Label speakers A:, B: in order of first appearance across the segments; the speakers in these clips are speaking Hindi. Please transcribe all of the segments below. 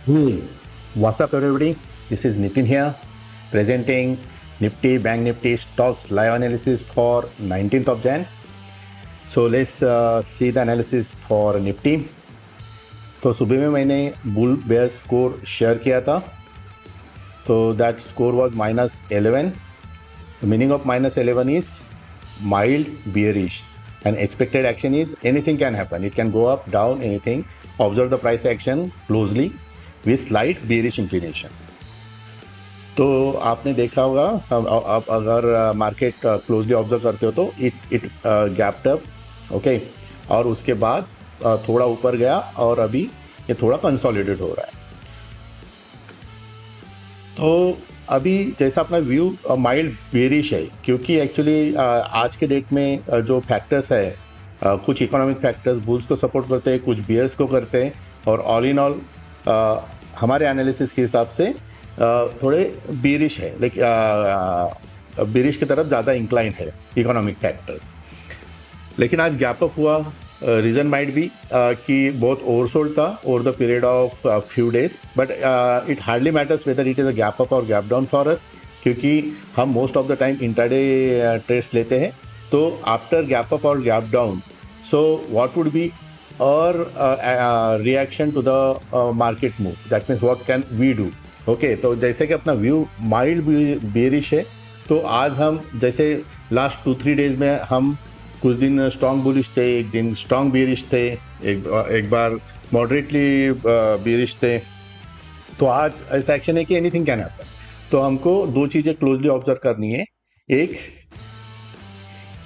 A: Hey, what's up, everybody? This is Nitin here, presenting Nifty Bank Nifty stocks live analysis for 19th of Jan. So let's see the analysis for Nifty. तो सुबह में मैंने बुल बेयर स्कोर शेयर किया था, तो that score was -11. The meaning of -11 is mild bearish, and expected action is anything can happen. It can go up, down, anything. Observe the price action closely with slight bearish inclination. तो आपने देखा होगा, अब अगर मार्केट क्लोजली ऑब्जर्व करते हो तो इट गैप्ड अप, ओके, और उसके बाद थोड़ा ऊपर गया और अभी ये थोड़ा कंसोलिडेट हो रहा है. तो अभी जैसा अपना व्यू माइल्ड बेरिश है, क्योंकि एक्चुअली आज के डेट में जो फैक्टर्स है, कुछ इकोनॉमिक फैक्टर्स बुल्स को सपोर्ट करते हैं, कुछ बियर्स को करते हैं, और ऑल इन ऑल हमारे एनालिसिस के हिसाब से थोड़े बेरिश है, लेकिन बेरिश की तरफ ज़्यादा इंक्लाइन है इकोनॉमिक फैक्टर. लेकिन आज गैप अप हुआ. रीज़न माइट बी कि बहुत ओवरसोल्ड था over the period of few days, but it hardly matters whether it is a gap up और गैप डाउन फॉर अस, क्योंकि हम most of the time intraday trades लेते हैं. तो आफ्टर गैप अप और gap down, so what would be और reaction to the market move, that means what can we do. Okay, तो जैसे कि अपना व्यू माइल्ड बेरिश है, तो आज हम जैसे लास्ट 2-3 डेज में हम कुछ दिन स्ट्रॉन्ग बुलिश थे, एक दिन स्ट्रॉन्ग बेरिश थे, एक बार मॉडरेटली बेरिश थे. तो आज ऐसा एक्शन है कि एनीथिंग कैन हैपन. तो हमको दो चीज़ें क्लोजली ऑब्जर्व करनी है. एक,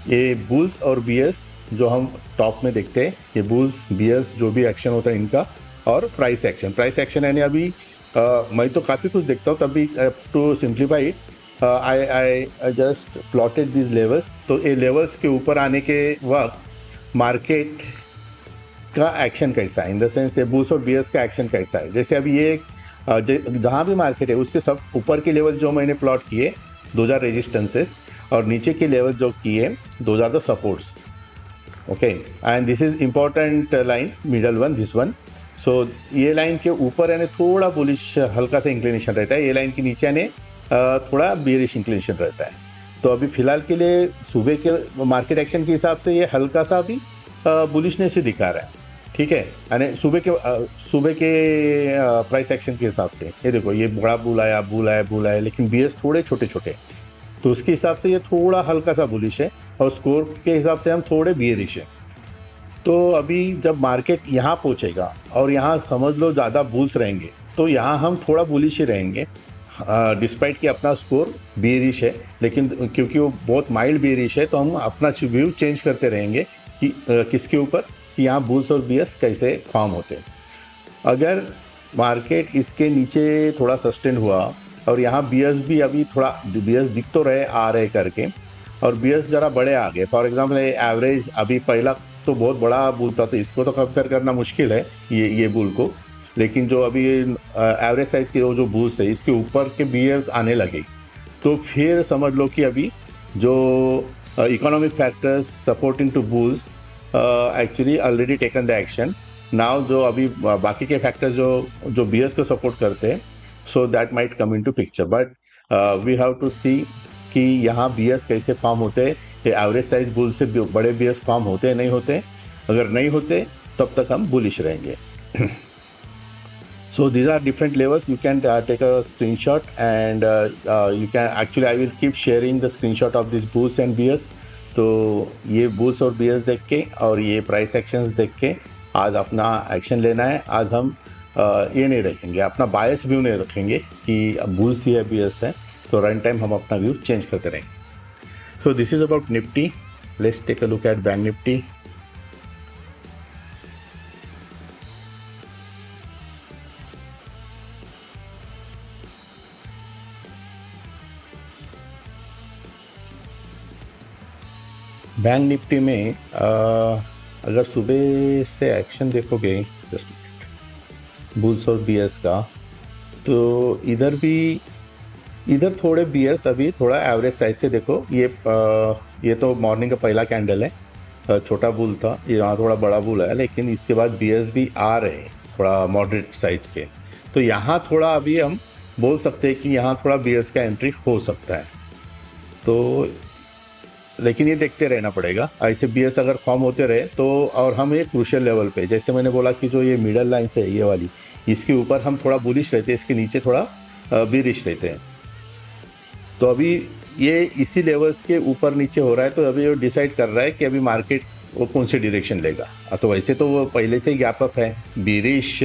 A: ये बुल्स और बियर्स जो हम टॉप में देखते हैं, ये बुल्स बियर्स जो भी एक्शन होता है इनका, और प्राइस एक्शन यानी अभी मैं तो काफ़ी कुछ देखता हूँ, तभी to simplify it I just plotted these levels. तो ये लेवल्स के ऊपर आने के वक्त मार्केट का एक्शन कैसा है, इन द सेंस ये बुल्स और बियर्स का एक्शन कैसा है. जैसे अभी ये जहाँ भी मार्केट है उसके सब ऊपर के लेवल जो मैंने प्लॉट किए, दोज आर रेजिस्टेंसेस, और नीचे के लेवल जो किए, those are the supports. Okay, and this is important line, middle one, this one. So ये लाइन के ऊपर यानी थोड़ा बुलिश हल्का सा इंक्लिनेशन रहता है, ये लाइन के नीचे यानी थोड़ा बेरिश इंक्लिनेशन रहता है. तो अभी फिलहाल के लिए सुबह के मार्केट एक्शन के हिसाब से ये हल्का सा भी बुलिशनेस ही दिखा रहा है. ठीक है, यानी सुबह के प्राइस एक्शन के हिसाब से ये देखो, ये बड़ा बुल आया, लेकिन बियर्स थोड़े छोटे छोटे, तो उसके हिसाब से ये थोड़ा हल्का सा बुलिश है, और स्कोर के हिसाब से हम थोड़े बियरिश है. तो अभी जब मार्केट यहाँ पहुँचेगा और यहाँ समझ लो ज़्यादा बुल्स रहेंगे, तो यहाँ हम थोड़ा बुलिश ही रहेंगे, डिस्पाइट कि अपना स्कोर बेरिश है. लेकिन क्योंकि वो बहुत माइल्ड बेरिश है, तो हम अपना व्यू चेंज करते रहेंगे कि किसके ऊपर, कि यहाँ बुल्स और बियर्स कैसे फॉर्म होते हैं. अगर मार्केट इसके नीचे थोड़ा सस्टेन हुआ और यहाँ बियर्स भी अभी थोड़ा बियर्स दिख तो रहे आ रहे करके, और बियर्स ज़रा बड़े आ गए, फॉर एग्जाम्पल एवरेज अभी पहला तो बहुत बड़ा बुल था, तो इसको तो कंपेयर करना मुश्किल है ये बुल को. लेकिन जो अभी एवरेज साइज के जो बुल्स है, इसके ऊपर के बियर्स आने लगे, तो फिर समझ लो कि अभी जो economic factors supporting to bulls actually already taken the action. Now जो अभी बाकी के फैक्टर्स जो बियर्स को सपोर्ट करते हैं, so that might come into picture. But we have to see कि यहाँ बियर्स कैसे फॉर्म होते हैं, ये एवरेज साइज बुल से बड़े बियर्स फॉर्म होते हैं, नहीं होते. अगर नहीं होते तब तक हम बुलिश रहेंगे. So these are different levels. You can take a screenshot, and you can actually, I will keep sharing the screenshot of these bulls and bears. तो ये bulls और bears देख के और ये price actions देख के आज अपना एक्शन लेना है. आज हम ये नहीं रखेंगे, अपना बायस व्यू नहीं रखेंगे कि bulls ही है bears है, तो रन टाइम हम अपना व्यू चेंज करते रहेंगे. So this is about Nifty. Let's take a look at Bank Nifty. Bank Nifty में अगर सुबह से एक्शन देखोगे, जस्ट बुल्स और बियर्स का, तो इधर थोड़े बियर्स अभी थोड़ा एवरेज साइज से देखो. ये तो मॉर्निंग का पहला कैंडल है, छोटा बुल था, यहाँ थोड़ा बड़ा बुल है, लेकिन इसके बाद बियर्स भी आ रहे हैं थोड़ा मॉडरेट साइज के. तो यहाँ थोड़ा अभी हम बोल सकते हैं कि यहाँ थोड़ा बीयर्स का एंट्री हो सकता है। तो लेकिन ये देखते रहना पड़ेगा, ऐसे बीयर्स अगर फॉर्म होते रहे तो। और हम एक क्रूशियल लेवल पे, जैसे मैंने बोला कि जो ये मिडल लाइन्स है ये वाली, इसके ऊपर हम थोड़ा बुलिश रहते हैं, इसके नीचे थोड़ा बीरिश रहते हैं। तो अभी ये इसी लेवल्स के ऊपर नीचे हो रहा है, तो अभी वो डिसाइड कर रहा है कि अभी मार्केट वो कौन सी डायरेक्शन लेगा। तो वैसे तो वो पहले से ही गैप अप है, बीरिश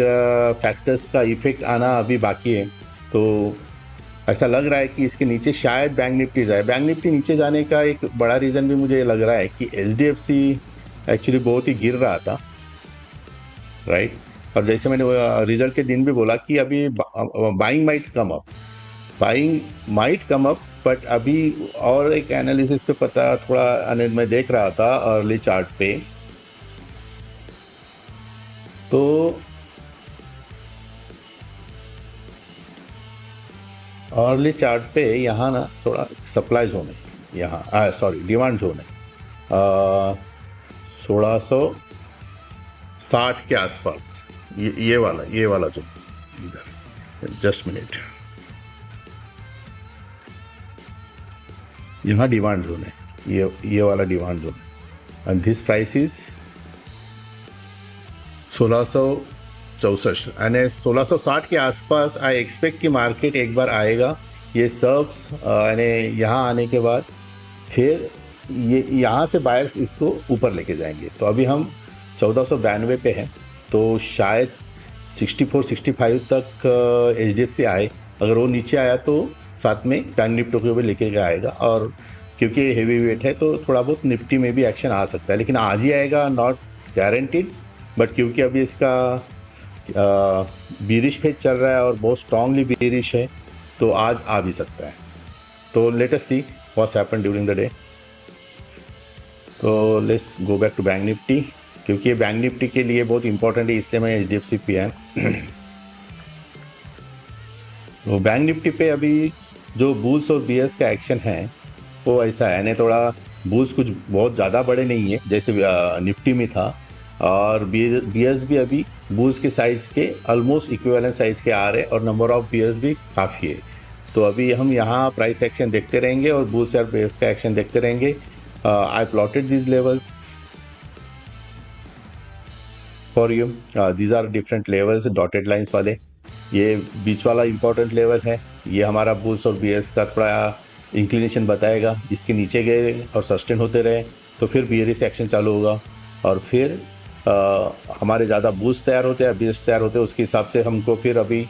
A: फैक्टर्स का इफेक्ट आना अभी बाकी है। तो ऐसा लग रहा है कि इसके नीचे शायद बैंक निफ्टी जाए। बैंक निफ्टी नीचे जाने का एक बड़ा रीज़न भी मुझे लग रहा है कि एचडीएफसी एक्चुअली बहुत ही गिर रहा था, राइट। और जैसे मैंने रिजल्ट के दिन भी बोला कि अभी buying might come up, buying might come up, but अभी और एक एनालिसिस पे पता थोड़ा मैं देख रहा था अर्ली चार्ट पे, तो अर्ली चार्ट पे यहाँ ना थोड़ा सप्लाई जोन है, यहाँ सॉरी डिमांड जोन है 1660 के आसपास, ये वाला जोन इधर। जस्ट मिनट, यहाँ डिमांड जोन है, ये वाला डिमांड जोन है, एंड दिस प्राइस इज 1664 यानी 1660 के आसपास। आई एक्सपेक्ट कि मार्केट एक बार आएगा, ये सर्व्स यानी यहाँ आने के बाद फिर ये यहाँ से बायर्स इसको ऊपर लेके जाएंगे। तो अभी हम 1492 पे हैं, तो शायद 64-65 तक एचडीएफसी आए। अगर वो नीचे आया तो साथ में बैंक निफ्टी को भी लेके आएगा, और क्योंकि हेवी वेट है तो थोड़ा बहुत निफ्टी में भी एक्शन आ सकता है, लेकिन आज ही आएगा नॉट गारंटीड। बट क्योंकि अभी इसका बीरिश फेज चल रहा है और बहुत स्ट्रांगली बीरिश है, तो आज आ भी सकता है। तो let us see what's happen during the day. तो let's go back to Bank Nifty, क्योंकि ये बैंक निफ्टी के लिए बहुत इंपॉर्टेंट है, इसलिए मैं एचडीएफसी पे है। तो बैंक निफ्टी पे अभी जो बुल्स और बियर्स का एक्शन है वो ऐसा है, यानी थोड़ा बुल्स कुछ बहुत ज़्यादा बड़े नहीं है जैसे निफ्टी में था, और बियर्स भी अभी बुल्स के साइज़ के ऑलमोस्ट इक्विवेलेंट साइज़ के आ रहे, और नंबर ऑफ बियर्स भी काफ़ी है। तो अभी हम यहाँ प्राइस एक्शन देखते रहेंगे और बुल्स और बियर्स का एक्शन देखते रहेंगे। I plotted this levels for you, these are different levels, dotted lines वाले। ये बीच वाला इंपॉर्टेंट लेवल है, ये हमारा बुल्स और बियर्स का थोड़ा इंक्लिनेशन बताएगा। इसके नीचे गए और सस्टेन होते रहे तो फिर बियरिश एक्शन चालू होगा, और फिर हमारे ज़्यादा बुल्स तैयार होते हैं, बियर्स तैयार होते हैं, उसके हिसाब से हमको फिर अभी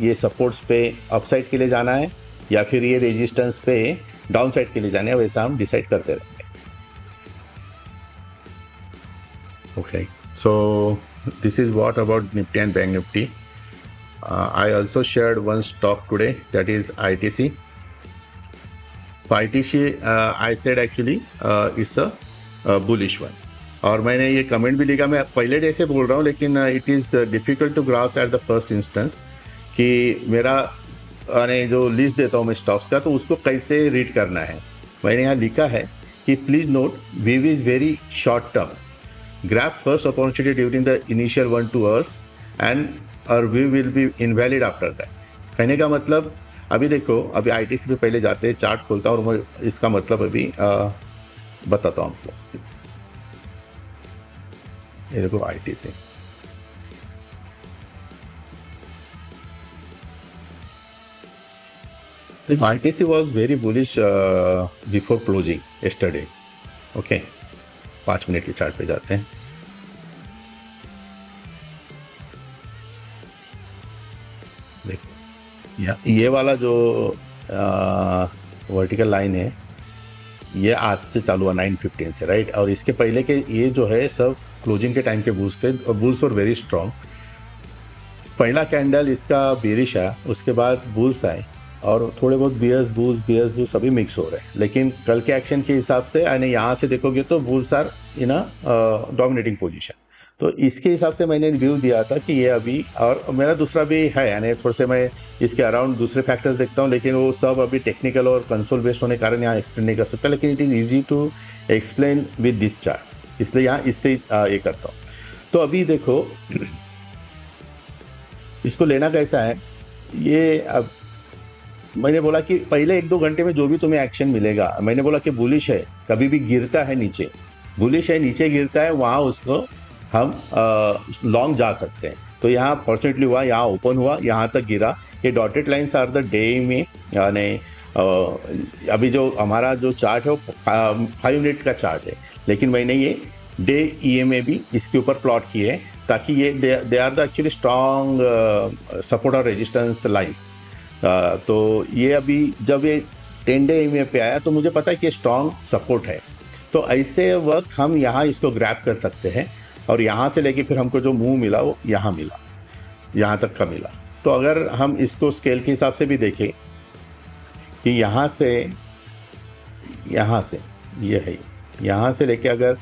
A: ये सपोर्ट्स पे अपसाइड के लिए जाना है या फिर ये रेजिस्टेंस पे डाउन साइड के लिए जाना है, वैसा हम डिसाइड करते रहेंगे। Okay, so this is what about Nifty and bank Nifty. I also shared one stock today, that is ITC. For ITC, I said actually it's a bullish one. और मैंने ये कमेंट भी लिखा, मैं पहले डे से बोल रहा हूँ, लेकिन it is difficult to grasp at the first instance कि मेरा यानी जो लिस्ट देता हूँ मैं स्टॉक्स का, तो उसको कैसे रीड करना है। मैंने यहाँ लिखा है कि please note view is very short term, grab first opportunity during the initial 1-2 hours and और we will be invalid after that. कहने का मतलब, अभी देखो, अभी आईटीसी पे पहले जाते हैं, चार्ट खोलता हूँ और मैं इसका मतलब अभी बताता हूँ आपको। ये देखो आईटीसी, देखो ITC was very bullish before closing yesterday. Okay, 5 minute के चार्ट पे जाते हैं। ये वाला जो वर्टिकल लाइन है ये आज से चालू हुआ 9:15 से, राइट। और इसके पहले के ये जो है सब क्लोजिंग के टाइम के बुल्स थे, और बुल्स वर वेरी स्ट्रॉन्ग। पहला कैंडल इसका बेरिश आया, उसके बाद बुल्स आए, और थोड़े बहुत बियर्स बुल्स सभी मिक्स हो रहे हैं। लेकिन कल के एक्शन के हिसाब से यानी यहाँ से देखोगे तो bulls are in a dominating position. तो इसके हिसाब से मैंने रिव्यू दिया था कि ये अभी, और मेरा दूसरा भी है, यानी थोड़े से मैं इसके अराउंड दूसरे फैक्टर्स देखता हूँ, लेकिन वो सब अभी टेक्निकल और कंसोल बेस्ड होने के कारण यहाँ एक्सप्लेन नहीं कर सकता, लेकिन it is easy to explain with this chart, इसलिए यहाँ इससे ये करता हूँ। तो अभी देखो इसको लेना कैसा है, ये अब मैंने बोला कि पहले 1-2 घंटे में जो भी तुम्हें एक्शन मिलेगा, मैंने बोला कि बुलिश है, कभी भी गिरता है नीचे, बुलिश है नीचे गिरता है, वहाँ उसको हम लॉन्ग जा सकते हैं। तो यहाँ फॉर्चुनेटली हुआ, यहाँ ओपन हुआ, यहाँ तक गिरा। ये dotted lines are the day में, यानी अभी जो हमारा जो चार्ट है वो 5 मिनट का चार्ट है, लेकिन मैंने ये डे EMA भी इसके ऊपर प्लॉट किए हैं, ताकि ये they are the actually strong support और रेजिस्टेंस लाइन्स। तो ये अभी जब ये 10 डे EMA पे आया तो मुझे पता है कि स्ट्रॉन्ग सपोर्ट है। तो ऐसे वक्त हम यहाँ इसको ग्रैब कर सकते हैं, और यहाँ से लेके फिर हमको जो मूव मिला वो यहाँ मिला, यहाँ तक का मिला। तो अगर हम इसको स्केल के हिसाब से भी देखें कि यहाँ से ये है, यहाँ से लेके अगर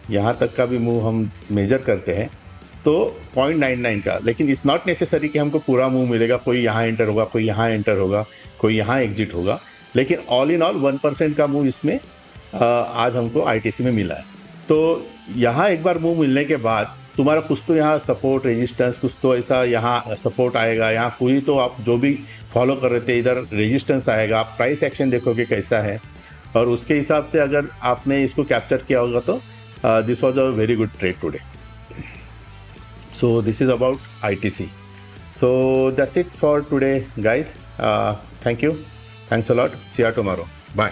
A: यहाँ तक का भी मूव हम मेजर करते हैं तो 0.99 का, लेकिन इट्स नॉट नेसेसरी कि हमको पूरा मूव मिलेगा। कोई यहाँ एंटर होगा, कोई यहाँ एंटर होगा, कोई यहाँ एग्जिट होगा, लेकिन ऑल इन ऑल 1% का मूव इसमें आज हमको ITC में मिला है। तो यहाँ एक बार मूव मिलने के बाद तुम्हारा कुछ तो यहाँ सपोर्ट रेजिस्टेंस, कुछ तो ऐसा यहाँ सपोर्ट आएगा, यहाँ कोई तो आप जो भी फॉलो कर रहे थे इधर रेजिस्टेंस आएगा, आप प्राइस एक्शन देखोगे कैसा है, और उसके हिसाब से अगर आपने इसको कैप्चर किया होगा तो this was a very good trade today. So this is about ITC. So that's it for today, guys. Thank you. Thanks a lot. See you tomorrow. Bye.